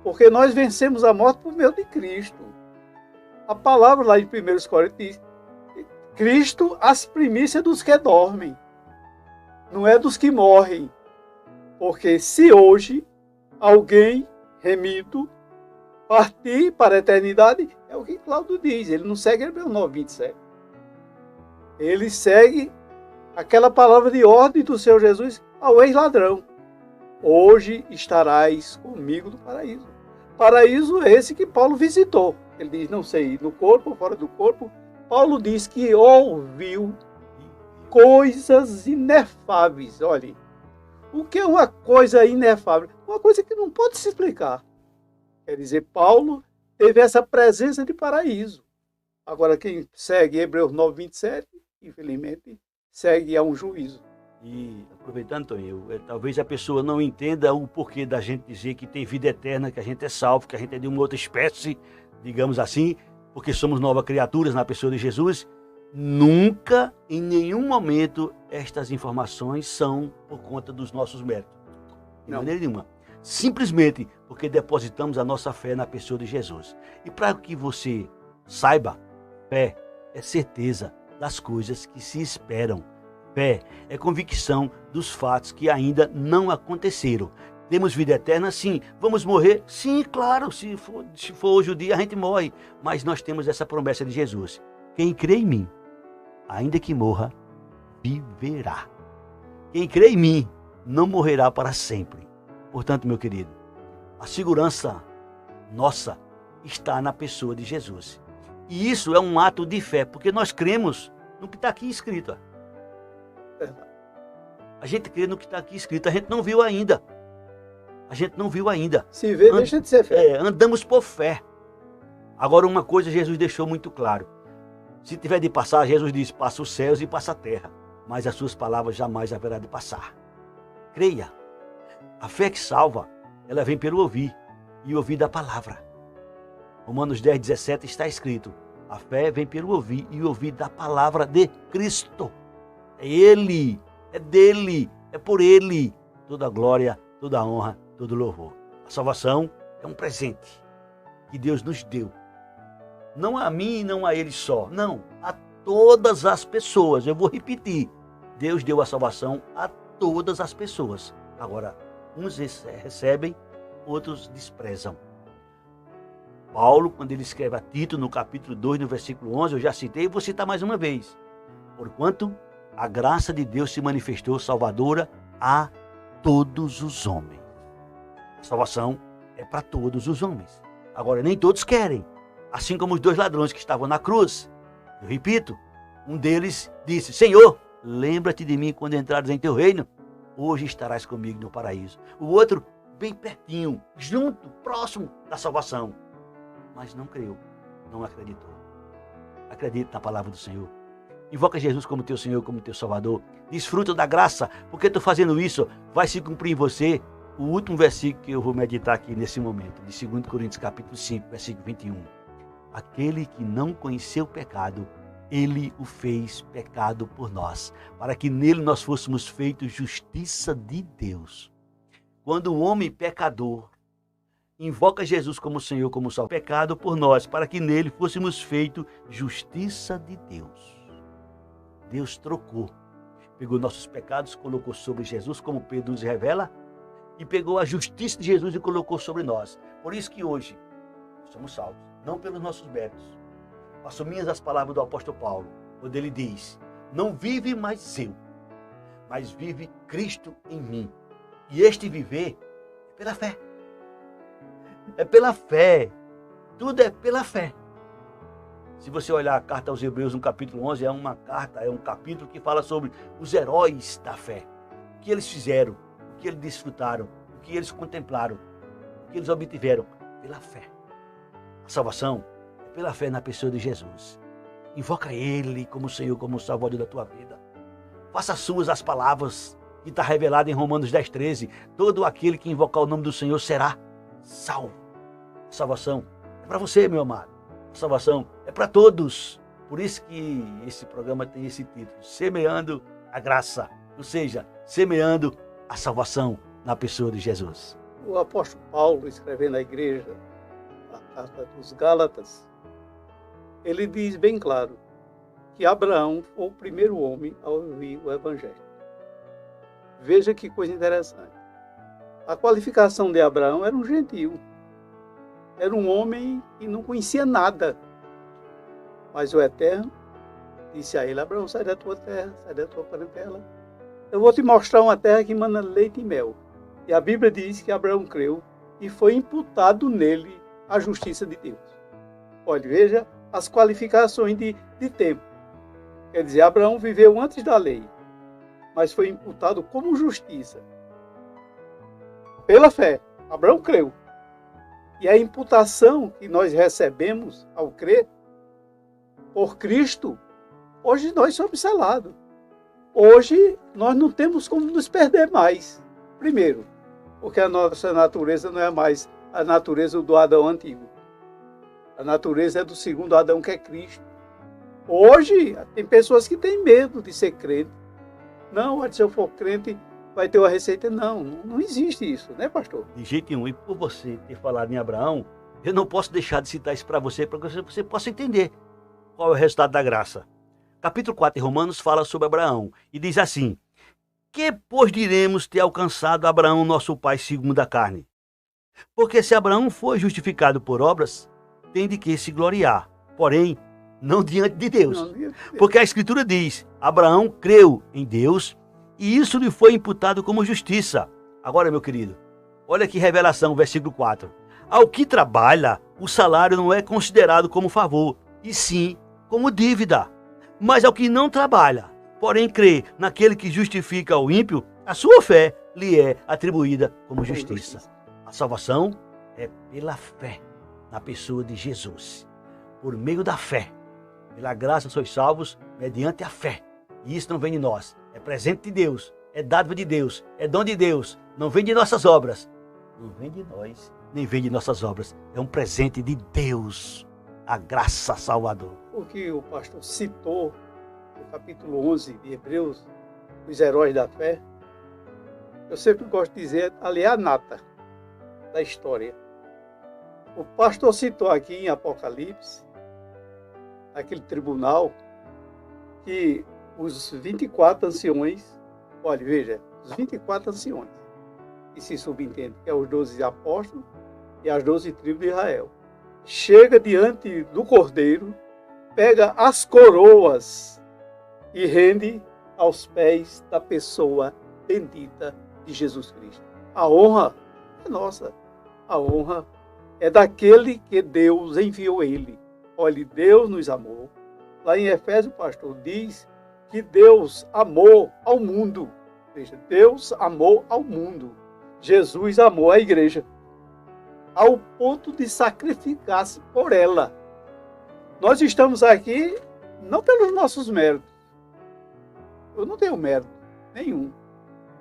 porque nós vencemos a morte por meio de Cristo. A palavra lá em 1 Coríntios diz, Cristo as primícias dos que dormem, não é dos que morrem. Porque se hoje alguém remido partir para a eternidade, é o que Cláudio diz, ele não segue Hebreus 9, 27. Ele segue aquela palavra de ordem do Senhor Jesus ao ex-ladrão. Hoje estarás comigo no paraíso. Paraíso é esse que Paulo visitou. Ele diz, não sei, no corpo ou fora do corpo. Paulo diz que ouviu coisas inefáveis. Olha, o que é uma coisa inefável? Uma coisa que não pode se explicar. Quer dizer, Paulo teve essa presença de paraíso. Agora, quem segue Hebreus 9, 27, infelizmente, segue a um juízo. E aproveitando, Toninho, talvez a pessoa não entenda o porquê da gente dizer que tem vida eterna, que a gente é salvo, que a gente é de uma outra espécie, digamos assim, porque somos novas criaturas na pessoa de Jesus. Nunca, em nenhum momento, estas informações são por conta dos nossos méritos. De maneira nenhuma. Simplesmente porque depositamos a nossa fé na pessoa de Jesus. E para que você saiba, fé é certeza das coisas que se esperam. Fé é convicção dos fatos que ainda não aconteceram. Temos vida eterna? Sim. Vamos morrer? Sim, claro. Se for hoje o dia, a gente morre. Mas nós temos essa promessa de Jesus. Quem crê em mim, ainda que morra, viverá. Quem crê em mim, não morrerá para sempre. Portanto, meu querido, a segurança nossa está na pessoa de Jesus. E isso é um ato de fé, porque nós cremos no que está aqui escrito. A gente crê no que está aqui escrito, a gente não viu ainda. Se vê, deixa de ser fé. Andamos por fé. Agora, uma coisa Jesus deixou muito claro. Se tiver de passar, Jesus disse, passa os céus e passa a terra, mas as suas palavras jamais haverá de passar. Creia. A fé que salva, ela vem pelo ouvir, e ouvir da palavra. Romanos 10, 17 está escrito, a fé vem pelo ouvir, e ouvir da palavra de Cristo. É Ele, é dele, é por Ele, toda a glória, toda a honra, todo o louvor. A salvação é um presente que Deus nos deu. Não a mim, não a Ele só, não, a todas as pessoas. Eu vou repetir, Deus deu a salvação a todas as pessoas. Agora, uns recebem, outros desprezam. Paulo, quando ele escreve a Tito, no capítulo 2, no versículo 11, eu já citei e vou citar mais uma vez. Porquanto a graça de Deus se manifestou salvadora a todos os homens. A salvação é para todos os homens. Agora, nem todos querem. Assim como os dois ladrões que estavam na cruz. Eu repito, um deles disse, Senhor, lembra-te de mim quando entrares em teu reino. Hoje estarás comigo no paraíso. O outro, bem pertinho, junto, próximo da salvação. Mas não creu, não acreditou. Acredite na palavra do Senhor. Invoca Jesus como teu Senhor, como teu Salvador. Desfruta da graça, porque tu fazendo isso, vai se cumprir em você o último versículo que eu vou meditar aqui nesse momento, de 2 Coríntios capítulo 5, versículo 21. aquele que não conheceu o pecado, ele o fez pecado por nós, para que nele nós fôssemos feitos justiça de Deus. Quando o homem pecador invoca Jesus como Senhor, como Salvador, pecado por nós, para que nele fôssemos feitos justiça de Deus. Deus trocou, pegou nossos pecados, colocou sobre Jesus, como Pedro nos revela, e pegou a justiça de Jesus e colocou sobre nós. Por isso que hoje somos salvos, não pelos nossos méritos. Faço minhas as palavras do apóstolo Paulo, quando ele diz: não vive mais eu, mas vive Cristo em mim. E este viver é pela fé. É pela fé. Tudo é pela fé. Se você olhar a carta aos Hebreus no capítulo 11, é um capítulo que fala sobre os heróis da fé. O que eles fizeram, o que eles desfrutaram, o que eles contemplaram, o que eles obtiveram pela fé. A salvação é pela fé na pessoa de Jesus. Invoca Ele como Senhor, como Salvador da tua vida. Faça suas as palavras que está revelado em Romanos 10:13. Todo aquele que invocar o nome do Senhor será salvo. A salvação é para você, meu amado. A salvação é para todos. Por isso que esse programa tem esse título: Semeando a Graça. Ou seja, semeando a salvação na pessoa de Jesus. O apóstolo Paulo, escrevendo à igreja, a carta dos Gálatas, ele diz bem claro que Abraão foi o primeiro homem a ouvir o Evangelho. Veja que coisa interessante. A qualificação de Abraão era um gentio. Era um homem que não conhecia nada. Mas o Eterno disse a ele: Abraão, sai da tua terra, sai da tua parentela. Eu vou te mostrar uma terra que emana leite e mel. E a Bíblia diz que Abraão creu e foi imputado nele a justiça de Deus. Olha, veja as qualificações de tempo. Quer dizer, Abraão viveu antes da lei, mas foi imputado como justiça. Pela fé, Abraão creu. E a imputação que nós recebemos ao crer por Cristo, hoje nós somos selados. Hoje nós não temos como nos perder mais. Primeiro, porque a nossa natureza não é mais a natureza do Adão antigo. A natureza é do segundo Adão, que é Cristo. Hoje tem pessoas que têm medo de ser crente. Não, se eu for crente, vai ter uma receita. Não existe isso, né, pastor? De jeito nenhum. E por você ter falado em Abraão, eu não posso deixar de citar isso para você que você possa entender qual é o resultado da graça. Capítulo 4 de Romanos fala sobre Abraão e diz assim: que, pois, diremos ter alcançado Abraão, nosso pai, segundo a carne? Porque se Abraão foi justificado por obras, tem de que se gloriar, porém, não diante de Deus. Porque a Escritura diz: Abraão creu em Deus e isso lhe foi imputado como justiça. Agora, meu querido, olha que revelação, versículo 4. Ao que trabalha, o salário não é considerado como favor, e sim como dívida. Mas ao que não trabalha, porém crê naquele que justifica o ímpio, a sua fé lhe é atribuída como justiça. A salvação é pela fé na pessoa de Jesus. Por meio da fé, pela graça sois salvos mediante a fé. E isso não vem de nós, é presente de Deus, é dádiva de Deus, é dom de Deus, não vem de nossas obras, não vem de nós, nem vem de nossas obras, é um presente de Deus, a graça salvador. O que o pastor citou no capítulo 11 de Hebreus, os heróis da fé, eu sempre gosto de dizer, ali é a nata da história. O pastor citou aqui em Apocalipse, aquele tribunal, que os 24 anciões, olha, veja, os 24 anciões, que se subentende que é os 12 apóstolos e as 12 tribos de Israel, chega diante do Cordeiro, pega as coroas e rende aos pés da pessoa bendita de Jesus Cristo. A honra é nossa, a honra é daquele que Deus enviou ele. Olha, Deus nos amou. Lá em Efésios, o pastor diz que Deus amou ao mundo. Veja, Deus amou ao mundo. Jesus amou a igreja ao ponto de sacrificar-se por ela. Nós estamos aqui não pelos nossos méritos. Eu não tenho mérito nenhum.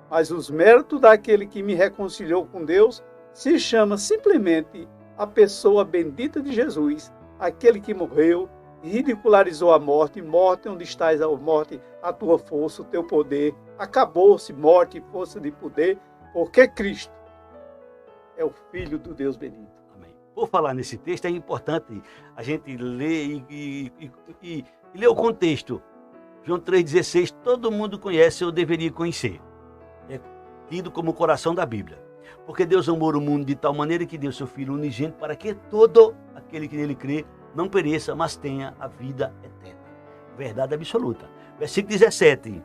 Mas os méritos daquele que me reconciliou com Deus se chama simplesmente a pessoa bendita de Jesus, aquele que morreu, ridicularizou a morte. Morte, onde estás, a morte, a tua força, o teu poder. Acabou-se morte e força de poder, porque Cristo é o Filho do Deus bendito. Amém. Por falar nesse texto, é importante a gente ler e ler o contexto. João 3,16, todo mundo conhece ou deveria conhecer. É tido como o coração da Bíblia. Porque Deus amou o mundo de tal maneira que deu seu Filho unigênito para que todo aquele que nele crê não pereça, mas tenha a vida eterna. Verdade absoluta. Versículo 17.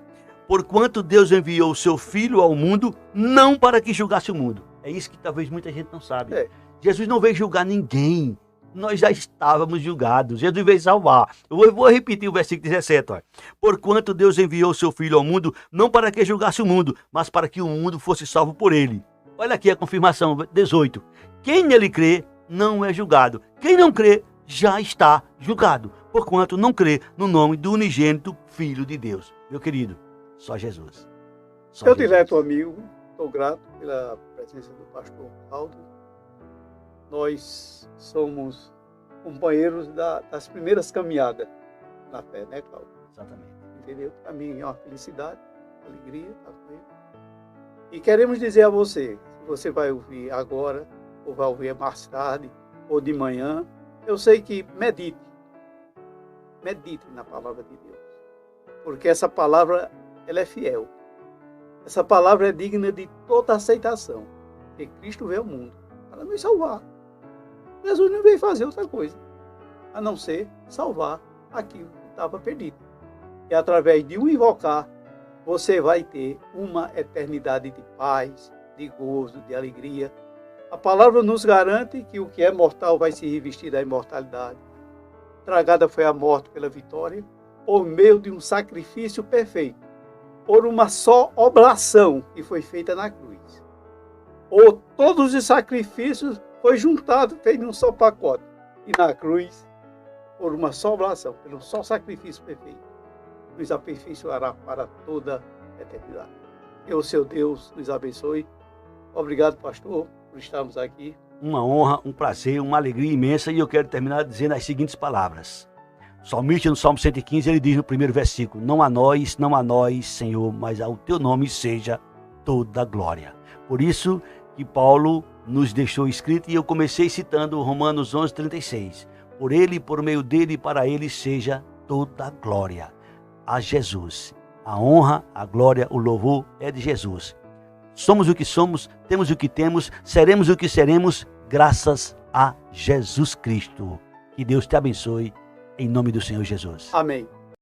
Porquanto Deus enviou o seu Filho ao mundo, não para que julgasse o mundo. É isso que talvez muita gente não sabe. Jesus não veio julgar ninguém. Nós já estávamos julgados. Jesus veio salvar. Eu vou repetir o versículo 17. Ó. Porquanto Deus enviou o seu Filho ao mundo, não para que julgasse o mundo, mas para que o mundo fosse salvo por ele. Olha aqui a confirmação, 18. Quem nele crê, não é julgado. Quem não crê, já está julgado. Porquanto não crê no nome do unigênito Filho de Deus. Meu querido, só Jesus. Só Meu Jesus. dileto amigo, estou grato pela presença do pastor Aldo. Nós somos companheiros das primeiras caminhadas na fé, né, Cláudio? Exatamente. Entendeu? Para mim é uma felicidade, uma alegria estar com ele. E queremos dizer a você, se você vai ouvir agora, ou vai ouvir mais tarde, ou de manhã, eu sei que medite na palavra de Deus. Porque essa palavra, ela é fiel. Essa palavra é digna de toda aceitação. Porque Cristo veio ao mundo para nos salvar. Jesus não veio fazer outra coisa, a não ser salvar aquilo que estava perdido. E através de um invocar, você vai ter uma eternidade de paz, de gozo, de alegria. A palavra nos garante que o que é mortal vai se revestir da imortalidade. Tragada foi a morte pela vitória, por meio de um sacrifício perfeito, por uma só oblação que foi feita na cruz. Ou todos os sacrifícios foi juntado, feito num só pacote. E na cruz, por uma só oblação, pelo só sacrifício perfeito, nos aperfeiçoará para toda a eternidade. Que o seu Deus nos abençoe. Obrigado, pastor, por estarmos aqui. Uma honra, um prazer, uma alegria imensa. E eu quero terminar dizendo as seguintes palavras. O salmista, no Salmo 115, ele diz no primeiro versículo: não a nós, Senhor, mas ao teu nome seja toda a glória. Por isso que Paulo nos deixou escrito, e eu comecei citando Romanos 11:36. Por ele, por meio dele e para ele seja toda a glória. A Jesus. A honra, a glória, o louvor é de Jesus. Somos o que somos, temos o que temos, seremos o que seremos, graças a Jesus Cristo. Que Deus te abençoe, em nome do Senhor Jesus. Amém.